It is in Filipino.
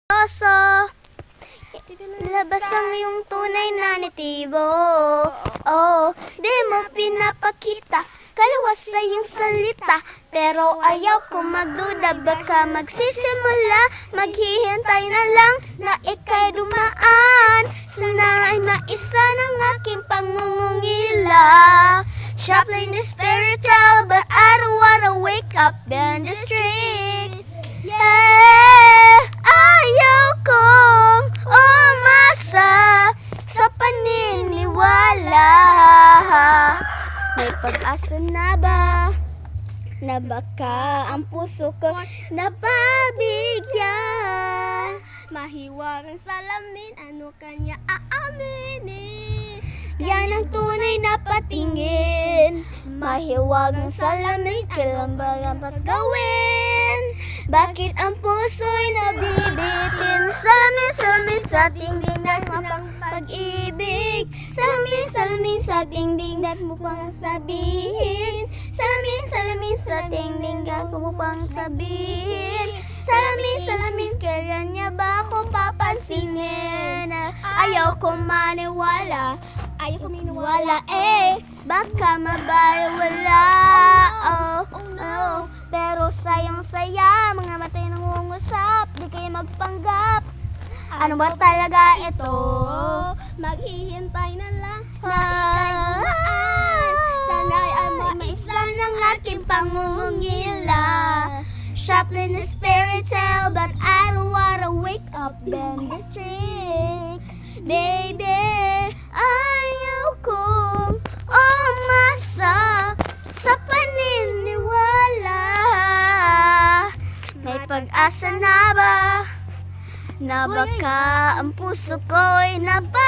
Oso, labas ang iyong tunay na nitibo. Oh, di mo pinapakita kalawas sa iyong salita. Pero ayaw ko magduda, baka magsisimula. Maghihintay na lang na ika'y dumaan. Sana ay maisa ng aking pangungungila. Shuffling this fairy tale, but I don't wanna wake up in the street. Yeah, ayaw kong umasa sa paniniwala. May pag-asa na ba? Na baka ang puso ko napabigyan. Mahiwagang salamin, ano kanya aaminin? Yan ang tunay na patingin. Mahiwagang salamin, kailan ba ang paggawin? Bakit ang puso'y nabibitin? Salamin, salamin sa tingding na mapang pag-ibig. Salamin, salamin sa tingding na mo pang sabihin. Salamin, salamin sa tingding na mo pang sabihin. Salamin, salamin, kaya niya ba ako papansinin? Ayaw ko maniwala, ayaw ko maniwala, baka mabaliwala. Oh no, pero sayang-saya, mga matay nangungusap, di kayo magpanggap. Ano ba talaga ito? Maghihintay na lang na ika'y dumaan. Sana'y ay maisa ng aking pangungungila. Shuffling this fairy tale, but I don't wanna wake up in the street. Baby, ayaw kong umasa sa paniniwala. May pag-asa na ba? Na baka ang puso ko'y napabigyan.